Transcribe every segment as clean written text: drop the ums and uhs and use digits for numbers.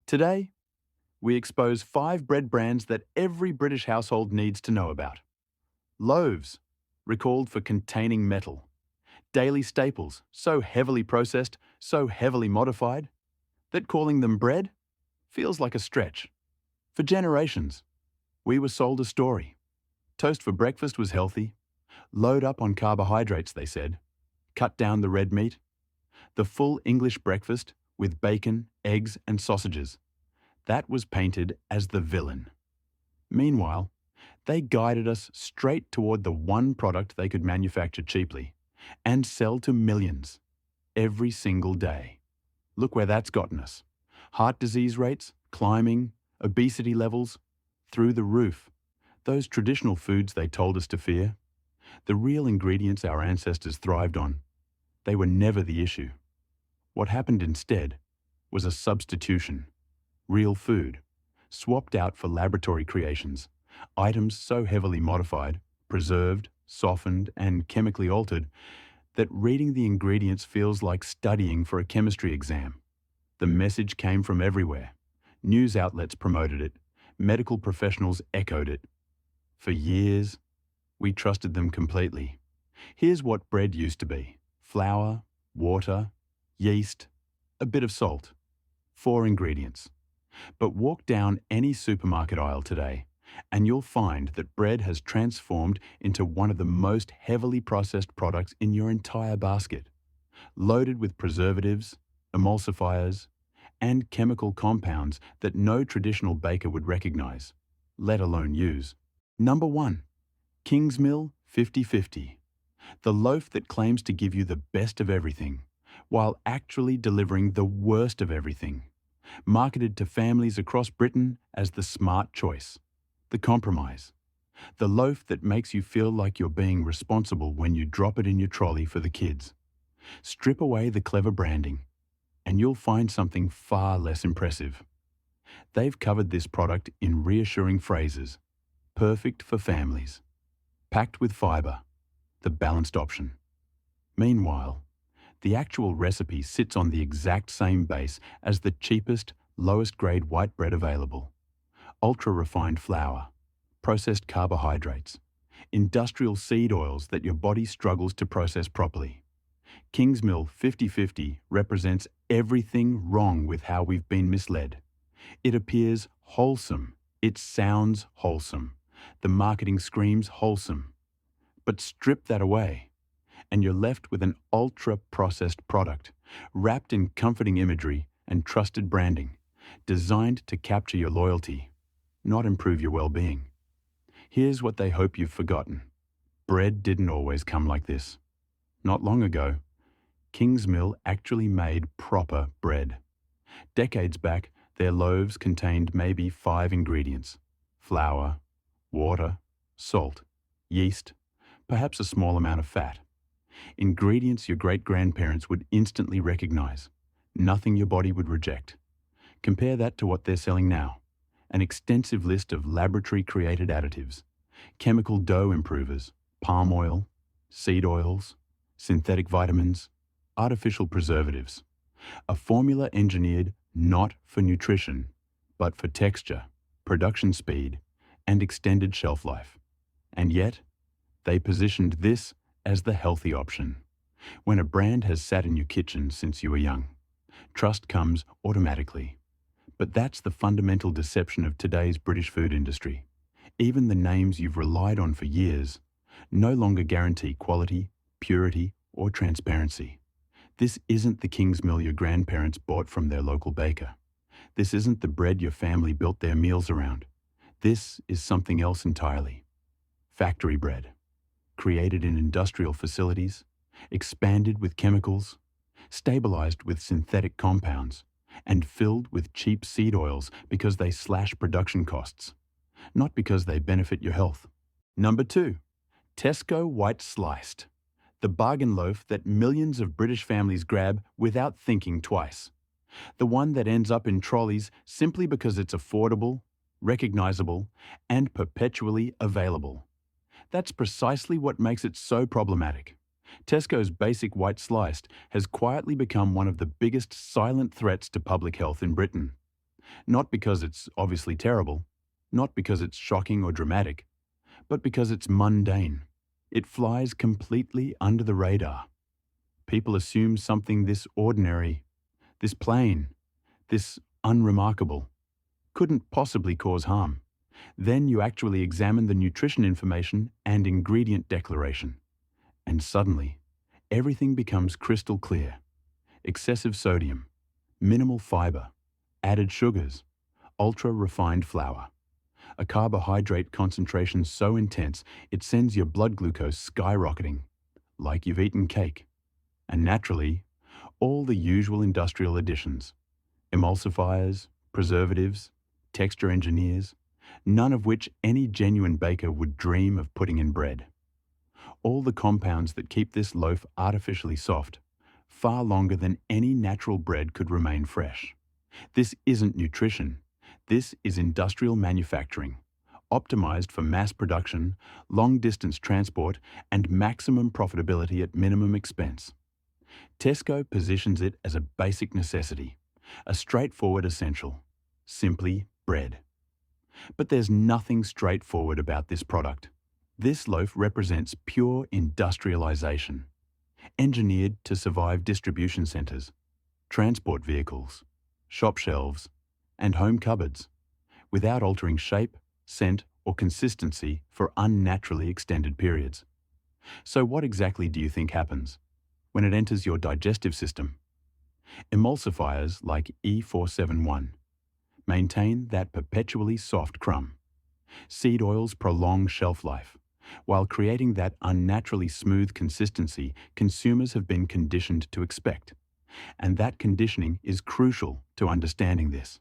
Today, we expose 5 bread brands that every British household needs to know about. Loaves, recalled for containing metal. Daily staples, so heavily processed, so heavily modified, that calling them bread feels like a stretch. For generations, we were sold a story. Toast for breakfast was healthy. Load up on carbohydrates, they said. Cut down the red meat. The full English breakfast with bacon, eggs and sausages. That was painted as the villain. Meanwhile, they guided us straight toward the one product they could manufacture cheaply and sell to millions every single day. Look where that's gotten us. Heart disease rates climbing, obesity levels through the roof. Those traditional foods they told us to fear, the real ingredients our ancestors thrived on, they were never the issue. What happened instead was a substitution. Real food, swapped out for laboratory creations, items so heavily modified, preserved, softened, and chemically altered that reading the ingredients feels like studying for a chemistry exam. The message came from everywhere. News outlets promoted it. Medical professionals echoed it. For years, we trusted them completely. Here's what bread used to be: flour, water, yeast, a bit of salt. 4 ingredients. But walk down any supermarket aisle today, and you'll find that bread has transformed into one of the most heavily processed products in your entire basket, loaded with preservatives, emulsifiers, and chemical compounds that no traditional baker would recognize, let alone use. Number 1. Kingsmill 50/50. The loaf that claims to give you the best of everything, while actually delivering the worst of everything. Marketed to families across Britain as the smart choice, the compromise. The loaf that makes you feel like you're being responsible when you drop it in your trolley for the kids. Strip away the clever branding, and you'll find something far less impressive. They've covered this product in reassuring phrases. Perfect for families. Packed with fibre, the balanced option. Meanwhile, the actual recipe sits on the exact same base as the cheapest, lowest grade white bread available. Ultra-refined flour, processed carbohydrates, industrial seed oils that your body struggles to process properly. Kingsmill 50/50 represents everything wrong with how we've been misled. It appears wholesome. It sounds wholesome. The marketing screams wholesome. But strip that away, and you're left with an ultra-processed product, wrapped in comforting imagery and trusted branding, designed to capture your loyalty, not improve your well-being. Here's what they hope you've forgotten. Bread didn't always come like this. Not long ago, Kingsmill actually made proper bread. Decades back, their loaves contained maybe 5 ingredients: flour, water, salt, yeast, perhaps a small amount of fat. Ingredients your great-grandparents would instantly recognize, nothing your body would reject. Compare that to what they're selling now: an extensive list of laboratory-created additives, chemical dough improvers, palm oil, seed oils, synthetic vitamins, artificial preservatives. A formula engineered not for nutrition, but for texture, production speed, and extended shelf life. And yet, they positioned this as the healthy option. When a brand has sat in your kitchen since you were young, trust comes automatically. But that's the fundamental deception of today's British food industry. Even the names you've relied on for years no longer guarantee quality, purity, or transparency. This isn't the Kingsmill your grandparents bought from their local baker. This isn't the bread your family built their meals around. This is something else entirely. Factory bread, created in industrial facilities, expanded with chemicals, stabilized with synthetic compounds, and filled with cheap seed oils because they slash production costs, not because they benefit your health. Number 2, Tesco White Sliced, the bargain loaf that millions of British families grab without thinking twice. The one that ends up in trolleys simply because it's affordable, recognizable, and perpetually available. That's precisely what makes it so problematic. Tesco's basic white sliced has quietly become one of the biggest silent threats to public health in Britain. Not because it's obviously terrible, not because it's shocking or dramatic, but because it's mundane. It flies completely under the radar. People assume something this ordinary, this plain, this unremarkable couldn't possibly cause harm. Then you actually examine the nutrition information and ingredient declaration, and suddenly, everything becomes crystal clear. Excessive sodium, minimal fiber, added sugars, ultra-refined flour. A carbohydrate concentration so intense it sends your blood glucose skyrocketing, like you've eaten cake. And naturally, all the usual industrial additions, emulsifiers, preservatives, texture engineers, none of which any genuine baker would dream of putting in bread. All the compounds that keep this loaf artificially soft, far longer than any natural bread could remain fresh. This isn't nutrition. This is industrial manufacturing, optimized for mass production, long-distance transport, and maximum profitability at minimum expense. Tesco positions it as a basic necessity, a straightforward essential, simply bread. But there's nothing straightforward about this product. This loaf represents pure industrialization, engineered to survive distribution centers, transport vehicles, shop shelves, and home cupboards, without altering shape, scent, or consistency for unnaturally extended periods. So what exactly do you think happens when it enters your digestive system? Emulsifiers like E471 maintain that perpetually soft crumb. Seed oils prolong shelf life, while creating that unnaturally smooth consistency consumers have been conditioned to expect. And that conditioning is crucial to understanding this.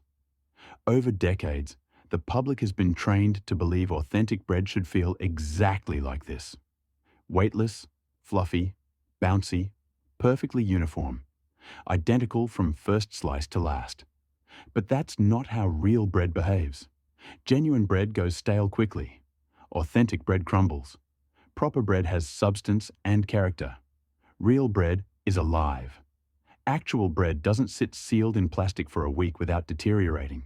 Over decades, the public has been trained to believe authentic bread should feel exactly like this. Weightless, fluffy, bouncy, perfectly uniform, identical from first slice to last. But that's not how real bread behaves. Genuine bread goes stale quickly. Authentic bread crumbles. Proper bread has substance and character. Real bread is alive. Actual bread doesn't sit sealed in plastic for a week without deteriorating.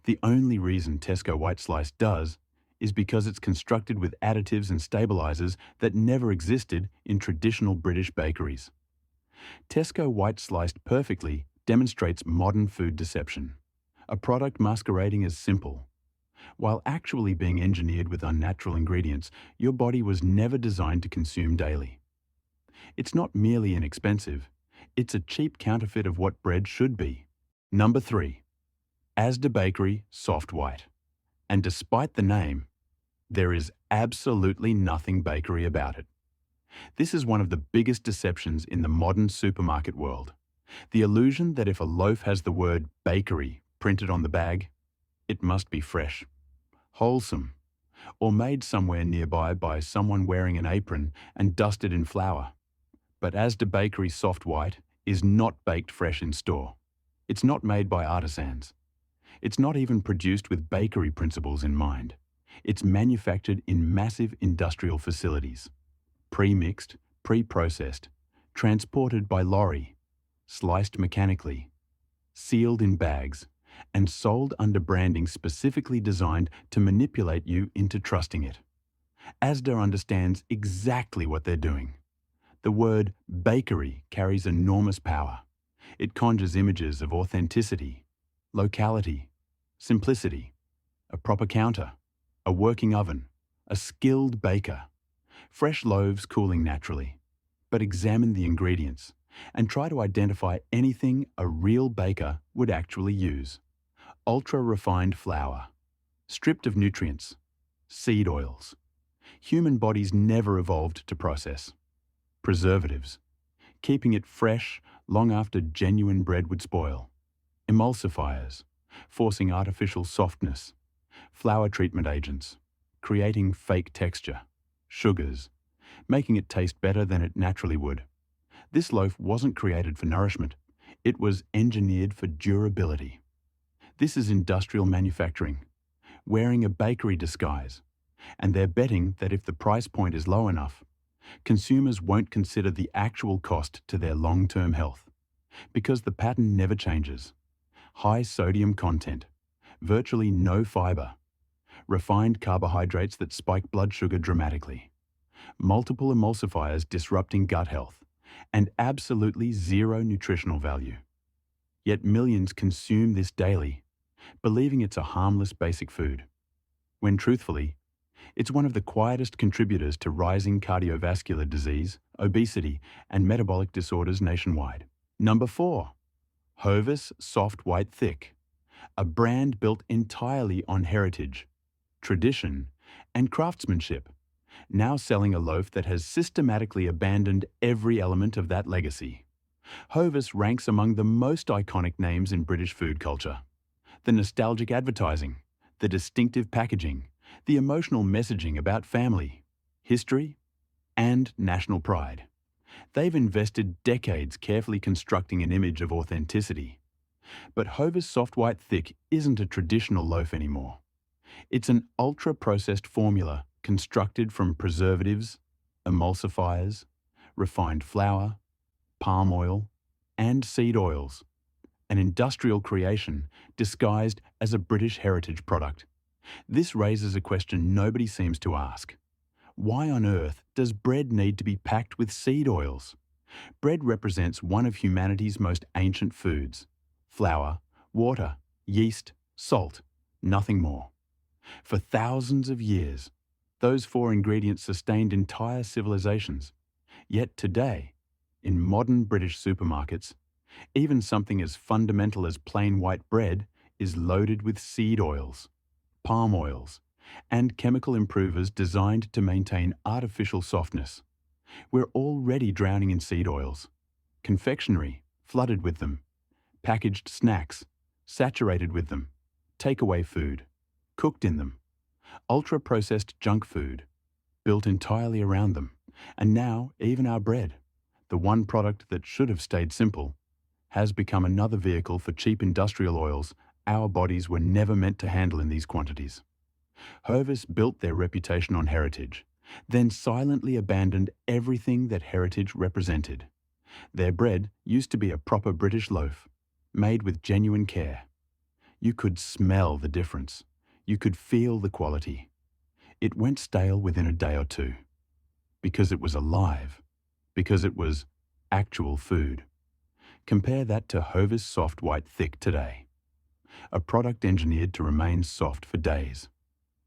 The only reason Tesco White Slice does is because it's constructed with additives and stabilizers that never existed in traditional British bakeries. Tesco White Sliced perfectly demonstrates modern food deception, a product masquerading as simple. While actually being engineered with unnatural ingredients, your body was never designed to consume daily. It's not merely inexpensive, it's a cheap counterfeit of what bread should be. Number 3. Asda Bakery Soft White. And despite the name, there is absolutely nothing bakery about it. This is one of the biggest deceptions in the modern supermarket world. The illusion that if a loaf has the word bakery printed on the bag, it must be fresh, wholesome, or made somewhere nearby by someone wearing an apron and dusted in flour. But Asda Bakery Soft White is not baked fresh in store. It's not made by artisans. It's not even produced with bakery principles in mind. It's manufactured in massive industrial facilities, pre-mixed, pre-processed, transported by lorry, sliced mechanically, sealed in bags, and sold under branding specifically designed to manipulate you into trusting it. Asda understands exactly what they're doing. The word bakery carries enormous power. It conjures images of authenticity, locality, simplicity, a proper counter, a working oven, a skilled baker, fresh loaves cooling naturally. But examine the ingredients and try to identify anything a real baker would actually use. Ultra-refined flour, stripped of nutrients, seed oils. Human bodies never evolved to process. Preservatives, keeping it fresh long after genuine bread would spoil. Emulsifiers, forcing artificial softness. Flour treatment agents, creating fake texture. Sugars, making it taste better than it naturally would. This loaf wasn't created for nourishment. It was engineered for durability. This is industrial manufacturing, wearing a bakery disguise, and they're betting that if the price point is low enough, consumers won't consider the actual cost to their long-term health, because the pattern never changes. High sodium content, virtually no fiber, refined carbohydrates that spike blood sugar dramatically, multiple emulsifiers disrupting gut health, and absolutely zero nutritional value. Yet millions consume this daily, believing it's a harmless basic food, when truthfully, it's one of the quietest contributors to rising cardiovascular disease, obesity, and metabolic disorders nationwide. Number 4. Hovis Soft White Thick, a brand built entirely on heritage, tradition, and craftsmanship, now selling a loaf that has systematically abandoned every element of that legacy. Hovis ranks among the most iconic names in British food culture. The nostalgic advertising, the distinctive packaging, the emotional messaging about family, history, and national pride. They've invested decades carefully constructing an image of authenticity. But Hovis Soft White Thick isn't a traditional loaf anymore. It's an ultra-processed formula constructed from preservatives, emulsifiers, refined flour, palm oil, and seed oils. An industrial creation disguised as a British heritage product. This raises a question nobody seems to ask. Why on earth does bread need to be packed with seed oils? Bread represents one of humanity's most ancient foods. Flour, water, yeast, salt, nothing more. For thousands of years, those 4 ingredients sustained entire civilizations. Yet today, in modern British supermarkets, even something as fundamental as plain white bread is loaded with seed oils, palm oils, and chemical improvers designed to maintain artificial softness. We're already drowning in seed oils. Confectionery, flooded with them. Packaged snacks, saturated with them. Takeaway food, cooked in them. Ultra-processed junk food, built entirely around them. And now, even our bread, the one product that should have stayed simple, has become another vehicle for cheap industrial oils our bodies were never meant to handle in these quantities. Hovis built their reputation on heritage, then silently abandoned everything that heritage represented. Their bread used to be a proper British loaf, made with genuine care. You could smell the difference. You could feel the quality. It went stale within a day or two. Because it was alive. Because it was actual food. Compare that to Hovis Soft White Thick today. A product engineered to remain soft for days,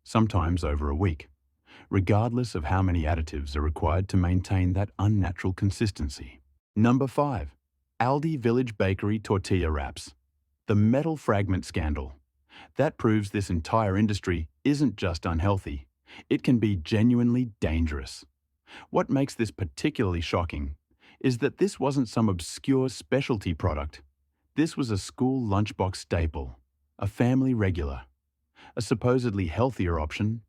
sometimes over a week, regardless of how many additives are required to maintain that unnatural consistency. Number 5. Aldi Village Bakery Tortilla Wraps. The metal fragment scandal. That proves this entire industry isn't just unhealthy, it can be genuinely dangerous. What makes this particularly shocking is that this wasn't some obscure specialty product. This was a school lunchbox staple, a family regular, a supposedly healthier option.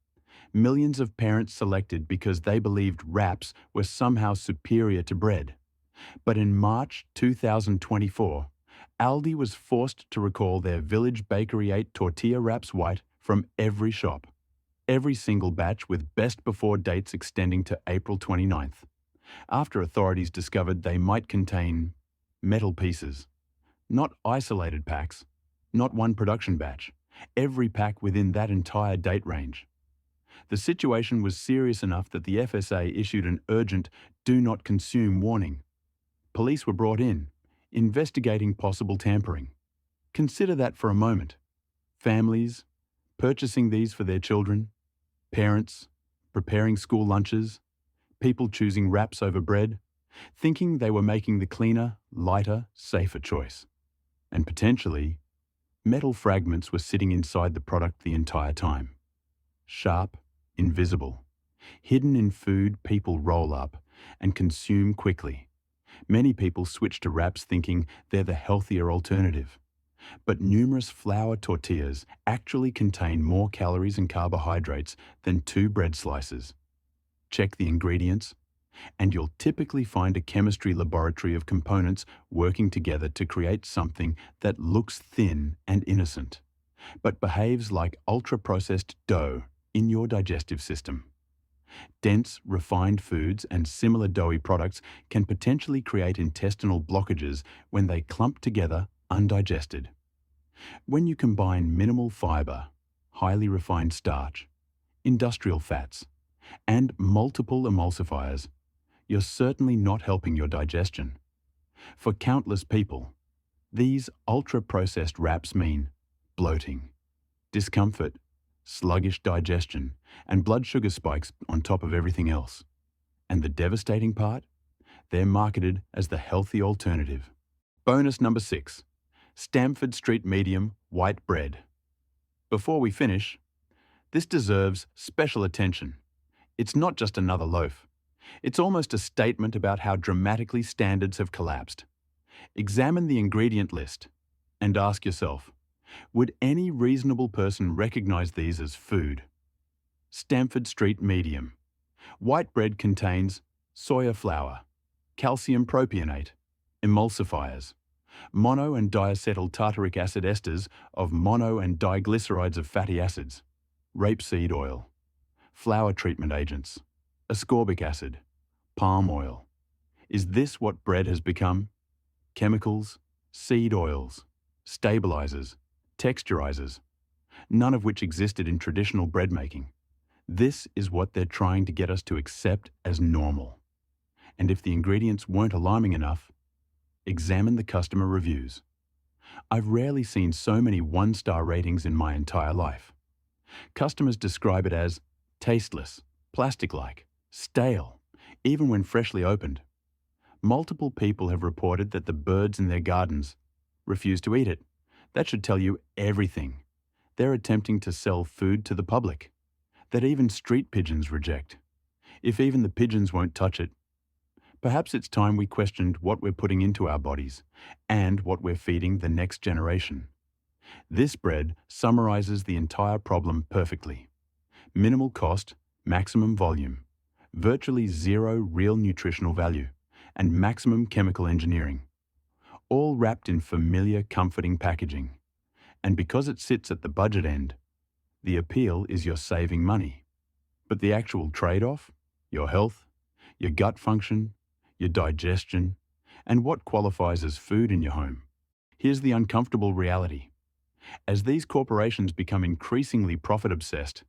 Millions of parents selected because they believed wraps were somehow superior to bread. But in March 2024, Aldi was forced to recall their Village Bakery 8 tortilla wraps white from every shop. Every single batch with best before dates extending to April 29th, after authorities discovered they might contain metal pieces. Not isolated packs, not one production batch, every pack within that entire date range. The situation was serious enough that the FSA issued an urgent "do not consume" warning. Police were brought in, investigating possible tampering. Consider that for a moment. Families, purchasing these for their children, parents, preparing school lunches, people choosing wraps over bread, thinking they were making the cleaner, lighter, safer choice. And potentially, metal fragments were sitting inside the product the entire time. Sharp, invisible, hidden in food people roll up and consume quickly. Many people switch to wraps thinking they're the healthier alternative. But numerous flour tortillas actually contain more calories and carbohydrates than 2 bread slices. Check the ingredients, and you'll typically find a chemistry laboratory of components working together to create something that looks thin and innocent, but behaves like ultra-processed dough in your digestive system. Dense, refined foods and similar doughy products can potentially create intestinal blockages when they clump together undigested. When you combine minimal fiber, highly refined starch, industrial fats, and multiple emulsifiers, you're certainly not helping your digestion. For countless people, these ultra-processed wraps mean bloating, discomfort, sluggish digestion, and blood sugar spikes on top of everything else. And the devastating part? They're marketed as the healthy alternative. Bonus number 6. Stamford Street Medium White Bread. Before we finish, this deserves special attention. It's not just another loaf. It's almost a statement about how dramatically standards have collapsed. Examine the ingredient list and ask yourself, would any reasonable person recognize these as food? Stamford Street Medium. White bread contains soya flour, calcium propionate, emulsifiers, mono and diacetyl tartaric acid esters of mono and diglycerides of fatty acids, rapeseed oil, flour treatment agents, ascorbic acid, palm oil. Is this what bread has become? Chemicals, seed oils, stabilizers, texturizers, none of which existed in traditional bread making. This is what they're trying to get us to accept as normal. And if the ingredients weren't alarming enough, examine the customer reviews. I've rarely seen so many one-star ratings in my entire life. Customers describe it as tasteless, plastic-like, stale, even when freshly opened. Multiple people have reported that the birds in their gardens refuse to eat it. That should tell you everything. They're attempting to sell food to the public that even street pigeons reject. If even the pigeons won't touch it, perhaps it's time we questioned what we're putting into our bodies and what we're feeding the next generation. This bread summarizes the entire problem perfectly. Minimal cost, maximum volume, virtually zero real nutritional value, and maximum chemical engineering. All wrapped in familiar, comforting packaging. And because it sits at the budget end, the appeal is you're saving money. But the actual trade-off? Your health, your gut function, your digestion, and what qualifies as food in your home. Here's the uncomfortable reality. As these corporations become increasingly profit-obsessed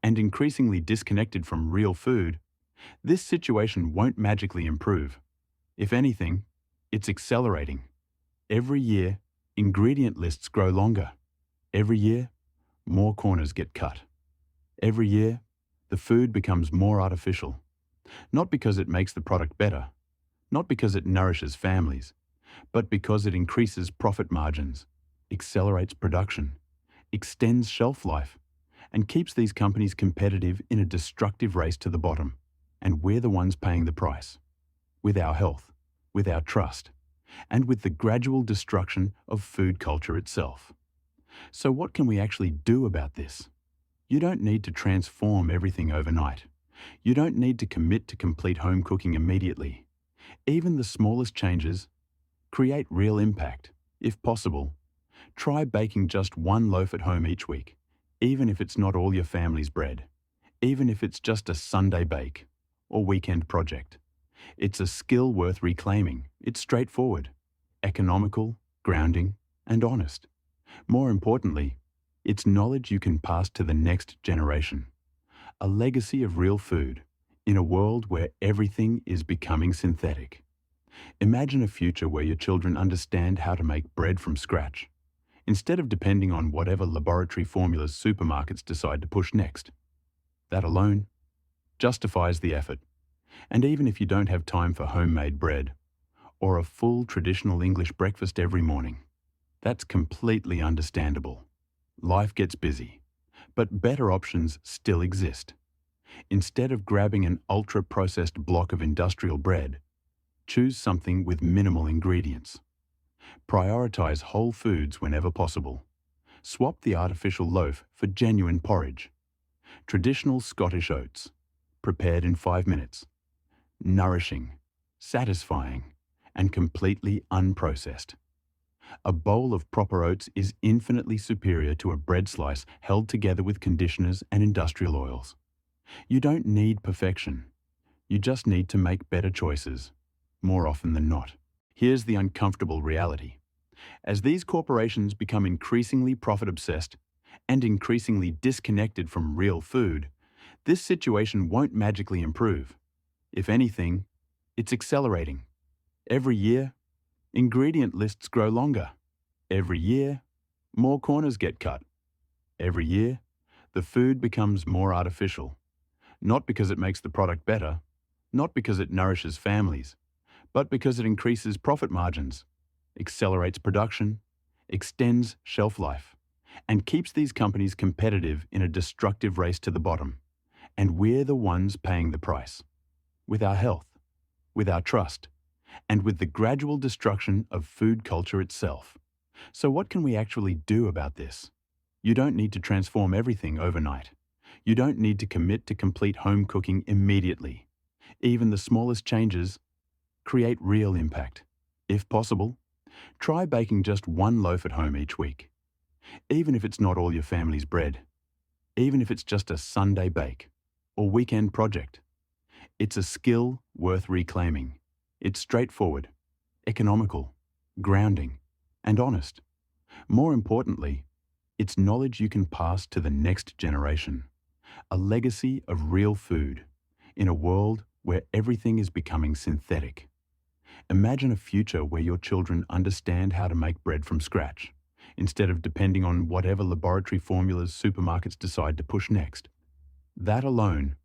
and increasingly disconnected from real food, this situation won't magically improve. If anything, it's accelerating. Every year, ingredient lists grow longer. Every year, more corners get cut. Every year, the food becomes more artificial. Not because it makes the product better, not because it nourishes families, but because it increases profit margins, accelerates production, extends shelf life, and keeps these companies competitive in a destructive race to the bottom. And we're the ones paying the price. With our health, with our trust, and with the gradual destruction of food culture itself. So what can we actually do about this? You don't need to transform everything overnight. You don't need to commit to complete home cooking immediately. Even the smallest changes create real impact. If possible, try baking just one loaf at home each week, even if it's not all your family's bread, even if it's just a Sunday bake or weekend project. It's a skill worth reclaiming. It's straightforward, economical, grounding, and honest. More importantly, it's knowledge you can pass to the next generation. A legacy of real food in a world where everything is becoming synthetic. Imagine a future where your children understand how to make bread from scratch, instead of depending on whatever laboratory formulas supermarkets decide to push next. That alone justifies the effort. And even if you don't have time for homemade bread or a full traditional English breakfast every morning, that's completely understandable. Life gets busy, but better options still exist. Instead of grabbing an ultra-processed block of industrial bread, choose something with minimal ingredients. Prioritize whole foods whenever possible. Swap the artificial loaf for genuine porridge. Traditional Scottish oats, prepared in 5 minutes. Nourishing, satisfying, and completely unprocessed. A bowl of proper oats is infinitely superior to a bread slice held together with conditioners and industrial oils. You don't need perfection. You just need to make better choices, more often than not. Here's the uncomfortable reality. As these corporations become increasingly profit-obsessed and increasingly disconnected from real food, this situation won't magically improve. If anything, it's accelerating. Every year, ingredient lists grow longer. Every year, more corners get cut. Every year, the food becomes more artificial. Not because it makes the product better, not because it nourishes families, but because it increases profit margins, accelerates production, extends shelf life, and keeps these companies competitive in a destructive race to the bottom. And we're the ones paying the price. With our health, with our trust, and with the gradual destruction of food culture itself. So what can we actually do about this? You don't need to transform everything overnight. You don't need to commit to complete home cooking immediately. Even the smallest changes create real impact. If possible, try baking just one loaf at home each week. Even if it's not all your family's bread. Even if it's just a Sunday bake or weekend project. It's a skill worth reclaiming. It's straightforward, economical, grounding, and honest. More importantly, it's knowledge you can pass to the next generation. A legacy of real food in a world where everything is becoming synthetic. Imagine a future where your children understand how to make bread from scratch, instead of depending on whatever laboratory formulas supermarkets decide to push next. That alone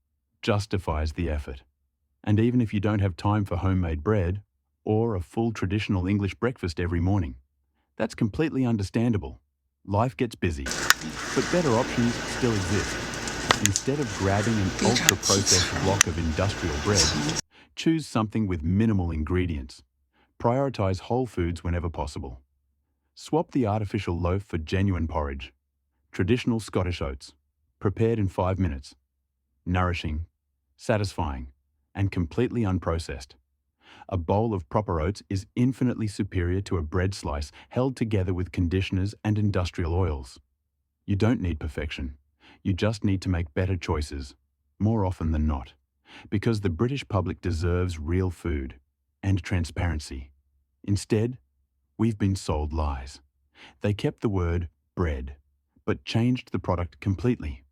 justifies the effort. And even if you don't have time for homemade bread or a full traditional English breakfast every morning, that's completely understandable. Life gets busy, but better options still exist. Instead of grabbing an ultra-processed block of industrial bread, choose something with minimal ingredients. Prioritize whole foods whenever possible. Swap the artificial loaf for genuine porridge. Traditional Scottish oats, prepared in 5 minutes. Nourishing, satisfying, and completely unprocessed. A bowl of proper oats is infinitely superior to a bread slice held together with conditioners and industrial oils. You don't need perfection. You just need to make better choices, more often than not, because the British public deserves real food and transparency. Instead, we've been sold lies. They kept the word bread, but changed the product completely.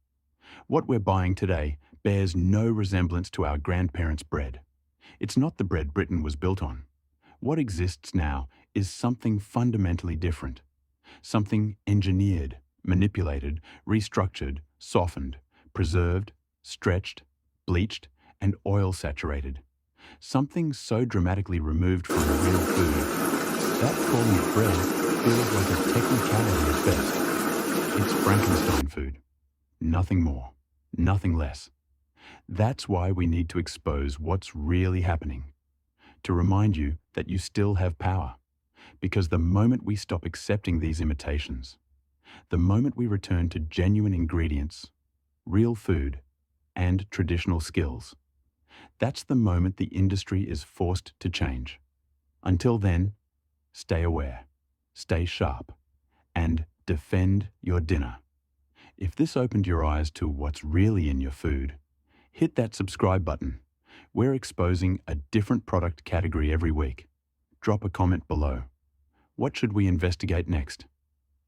What we're buying today bears no resemblance to our grandparents' bread. It's not the bread Britain was built on. What exists now is something fundamentally different. Something engineered, manipulated, restructured, softened, preserved, stretched, bleached, and oil-saturated. Something so dramatically removed from real food that calling it bread feels like a technicality at best. It's Frankenstein food. Nothing more, nothing less. That's why we need to expose what's really happening. To remind you that you still have power. Because the moment we stop accepting these imitations, the moment we return to genuine ingredients, real food, and traditional skills, that's the moment the industry is forced to change. Until then, stay aware, stay sharp, and defend your dinner. If this opened your eyes to what's really in your food, hit that subscribe button. We're exposing a different product category every week. Drop a comment below. What should we investigate next?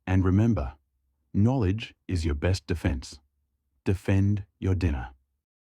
And remember, knowledge is your best defense. Defend your dinner.